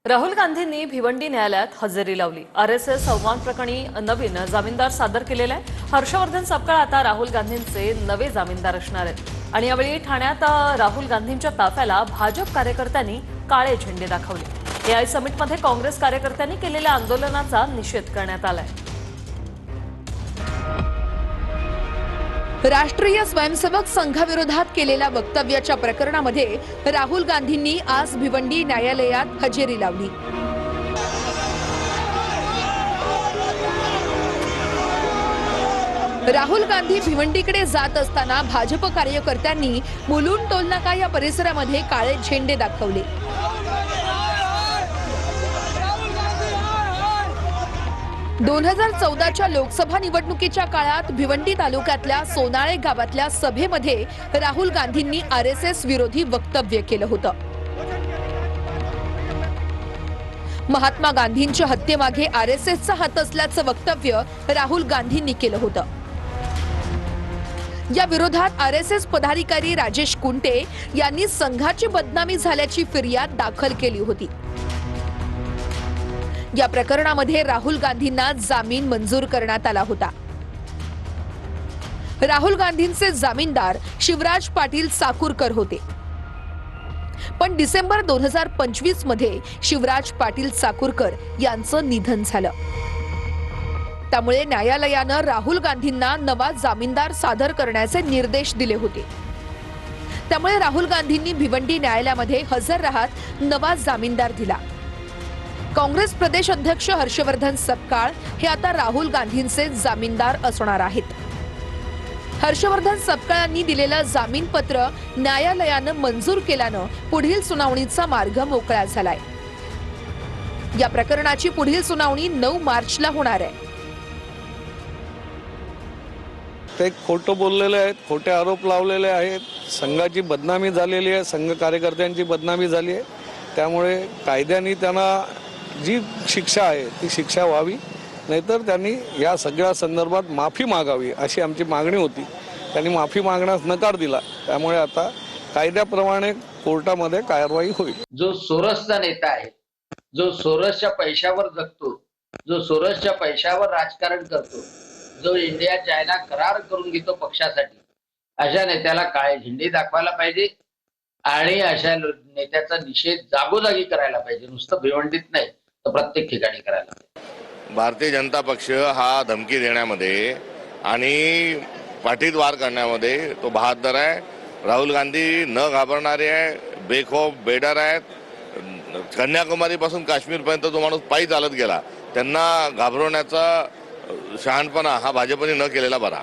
राहुल गांधींनी भिवंडी न्यायालयात हजेरी लावली। आरएसएस अवमान प्रकरणी नवीन जामीनदार सादर केलेला आहे। हर्षवर्धन सपकाळ आता राहुल गांधींचे नवे जामीनदार असणार आहेत आणि यावेळी ठाण्यात राहुल गांधींच्या ताफ्याला भाजप कार्यकर्त्यांनी काळे झेंडे दाखवले। एआय समिटमध्ये काँग्रेस कार्यकर्त्यांनी केलेल्या आंदोलनाचा निषेध करण्यात आलाय। राष्ट्रीय स्वयंसेवक संघाविरोधात केलेल्या वक्तव्याच्या प्रकरणामध्ये राहुल गांधींनी आज भिवंडी न्यायालयात हजेरी लावली। राहुल गांधी भिवंडीकडे जात असताना भाजप कार्यकर्त्यांनी मुलुंड टोलनाका या परिसरामध्ये काळे झेंडे दाखवले। 2014च्या लोकसभा निवडणुकीच्या काळात भिवंडी तालुक्यातल्या सोनाळे गावातल्या सभेमध्ये राहुल गांधींनी आरएसएस विरोधी वक्तव्य केलं होतं। महात्मा गांधींच्या हत्येमागे आरएसएसचा हात असल्याचं वक्तव्य राहुल गांधींनी केलं होतं। या विरोधात आरएसएस पदाधिकारी राजेश कुंटे यांनी संघाची बदनामी झाल्याची फिर्याद दाखल केली होती। या प्रकरणामध्ये राहुल गांधींना जामीन मंजूर करण्यात आला होता। राहुल गांधींचे जामीनदार शिवराज पाटील साकुरकर होते, पण डिसेंबर 2025 मध्ये शिवराज पाटील साकुरकर यांचं निधन झालं। त्यामुळे न्यायालयानं राहुल गांधींना नवा जामीनदार सादर करण्याचे निर्देश दिले होते। त्यामुळे राहुल गांधींनी भिवंडी न्यायालयामध्ये हजर राहत नवा जामीनदार दिला। काँग्रेस प्रदेश अध्यक्ष हर्षवर्धन सपकाळ हे आता राहुल गांधींचे जामीनदार असणार आहेत। हर्षवर्धन सपकाळांनी दिलेलं जामीनपत्र न्यायालयानं मंजूर केल्यानं पुढील सुनावणीचा मार्ग मोकळा झालाय। या प्रकरणाची पुढील सुनावणी 9 मार्चला होणार आहे। ते खोटं बोललेले आहेत, खोटे आरोप लावलेले आहेत, संघाची बदनामी झालेली आहे, संघ कार्यकर्त्यांची बदनामी झाली आहे। त्यामुळे कायद्याने त्यांना जी शिक्षा आहे ती शिक्षा व्हावी, नाहीतर त्यांनी या सगळ्या संदर्भात माफी मागावी अशी आमची मागणी होती। त्यांनी माफी मागण्यास नकार दिला। त्यामुळे आता कायद्याप्रमाणे कोर्टामध्ये कारवाई होईल। जो सोरसचा नेता आहे, जो सोरसच्या पैशावर जगतो, जो सोरसच्या पैशावर राजकारण करतो, जो इंडिया चायना करार करून घेतो पक्षासाठी, अशा नेत्याला काळे झेंडे दाखवायला पाहिजे आणि अशा नेत्याचा निषेध जागोजागी करायला पाहिजे। नुसतं भिवंडीत नाही तर प्रत्येक ठिकाणी करायला पाहिजे। भारतीय जनता पक्ष हा धमकी देण्यामध्ये आणि पाठीत वार करण्यामध्ये तो बहादर आहे। राहुल गांधी न घाबरणारे आहे, बेखौफ बेडर आहेत। कन्याकुमारी पासून काश्मीरपर्यंत तो माणूस पायी चालत गेला। त्यांना घाबरवण्याचा शहाणपणा हा भाजपने न केलेला बरा।